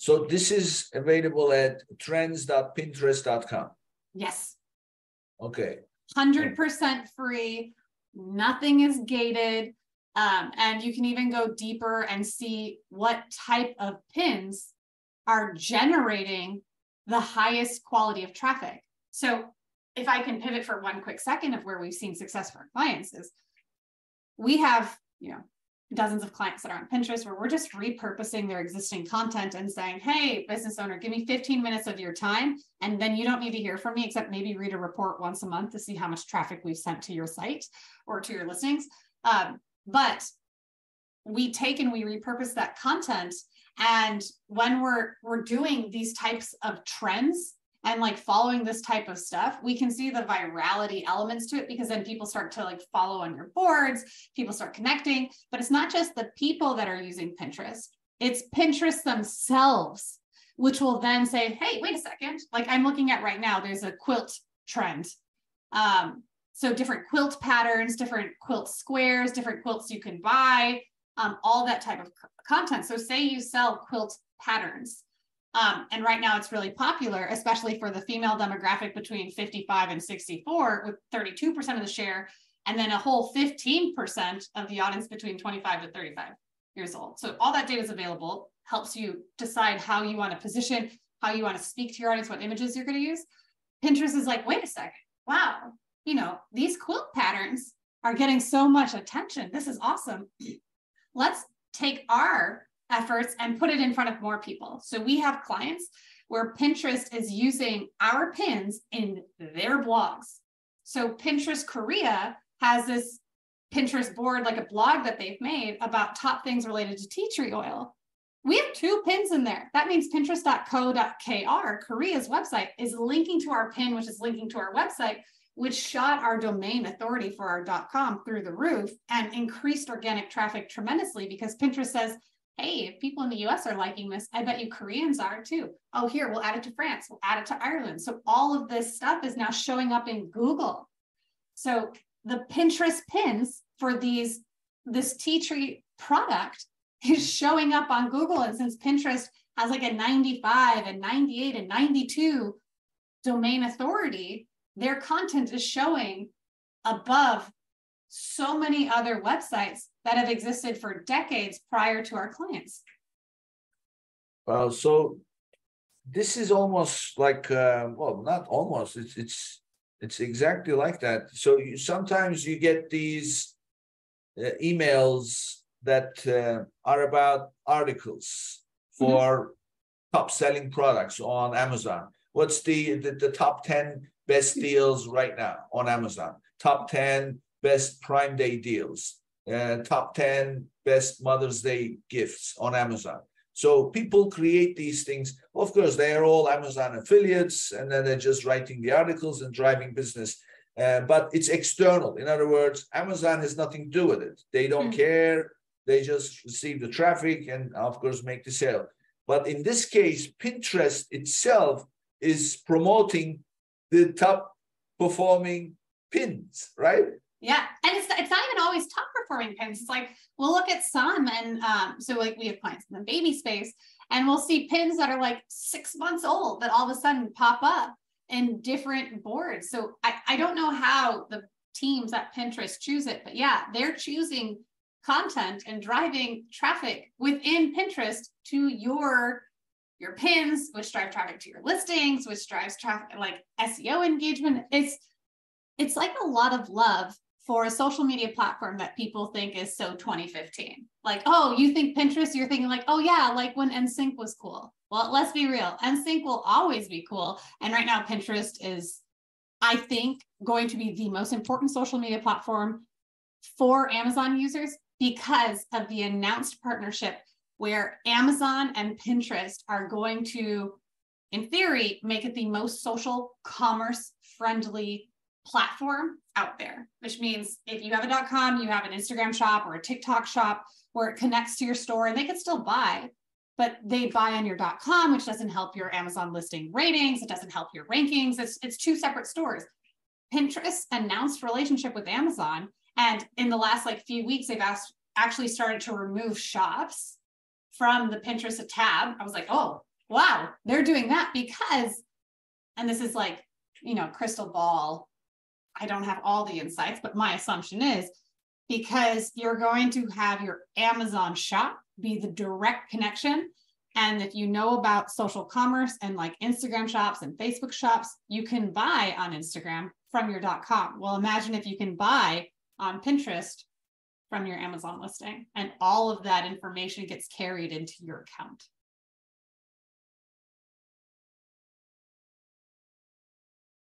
So this is available at trends.pinterest.com. Yes. Okay. 100% free. Nothing is gated. And you can even go deeper and see what type of pins are generating the highest quality of traffic. So if I can pivot for one quick second of where we've seen success for our clients is we have, dozens of clients that are on Pinterest where we're just repurposing their existing content and saying, hey, business owner, give me 15 minutes of your time. And then you don't need to hear from me except maybe read a report once a month to see how much traffic we've sent to your site or to your listings. But we take and we repurpose that content. And when we're doing these types of trends and like following this type of stuff, we can see the virality elements to it because then people start to like follow on your boards, people start connecting, but it's not just the people that are using Pinterest, it's Pinterest themselves, which will then say, hey, wait a second, like I'm looking at right now, there's a quilt trend. So different quilt patterns, different quilt squares, different quilts you can buy, all that type of content. So say you sell quilt patterns. And right now it's really popular, especially for the female demographic between 55 and 64 with 32% of the share, and then a whole 15% of the audience between 25 to 35 years old. So all that data is available, helps you decide how you want to position, how you want to speak to your audience, what images you're going to use. Pinterest is like, wait a second, wow, these quilt patterns are getting so much attention. This is awesome. Let's take our efforts and put it in front of more people. So we have clients where Pinterest is using our pins in their blogs. So Pinterest Korea has this Pinterest board, like a blog that they've made about top things related to tea tree oil. We have 2 pins in there. That means pinterest.co.kr, Korea's website, is linking to our pin, which is linking to our website, which shot our domain authority for our .com through the roof and increased organic traffic tremendously because Pinterest says, hey, if people in the US are liking this, I bet you Koreans are too. Oh, here, we'll add it to France. We'll add it to Ireland. So all of this stuff is now showing up in Google. So the Pinterest pins for this tea tree product is showing up on Google. And since Pinterest has like a 95 and 98 and 92 domain authority, their content is showing above so many other websites that have existed for decades prior to our clients. Well, so this is almost like, well, not almost, it's exactly like that. So sometimes you get these emails that are about articles for top selling products on Amazon. What's the top 10 best deals right now on Amazon? Top 10 best Prime Day deals, top 10 best Mother's Day gifts on Amazon. So people create these things. Of course, they are all Amazon affiliates, and then they're just writing the articles and driving business. But it's external. In other words, Amazon has nothing to do with it. They don't care. They just receive the traffic and, of course, make the sale. But in this case, Pinterest itself is promoting the top performing pins, right? Yeah, and it's not even always top performing pins. It's like we'll look at some, and so like we have clients in the baby space, and we'll see pins that are like 6 months old that all of a sudden pop up in different boards. So I don't know how the teams at Pinterest choose it, but yeah, they're choosing content and driving traffic within Pinterest to your pins, which drive traffic to your listings, which drives traffic like SEO engagement. It's like a lot of love for a social media platform that people think is so 2015. Like, oh, you think Pinterest, you're thinking like, oh yeah, like when NSYNC was cool. Well, let's be real. NSYNC will always be cool. And right now Pinterest is, I think, going to be the most important social media platform for Amazon users because of the announced partnership where Amazon and Pinterest are going to, in theory, make it the most social commerce friendly platform out there, which means if you have a .com, you have an Instagram shop or a TikTok shop where it connects to your store, and they could still buy, but they buy on your .com, which doesn't help your Amazon listing ratings. It doesn't help your rankings. It's 2 separate stores. Pinterest announced relationship with Amazon, and in the last few weeks, they've actually started to remove shops from the Pinterest tab. I was like, oh, wow, they're doing that because, and this is like, you know, crystal ball. I don't have all the insights, but my assumption is because you're going to have your Amazon shop be the direct connection. And if you know about social commerce and like Instagram shops and Facebook shops, you can buy on Instagram from your .com. Well, imagine if you can buy on Pinterest from your Amazon listing, and all of that information gets carried into your account.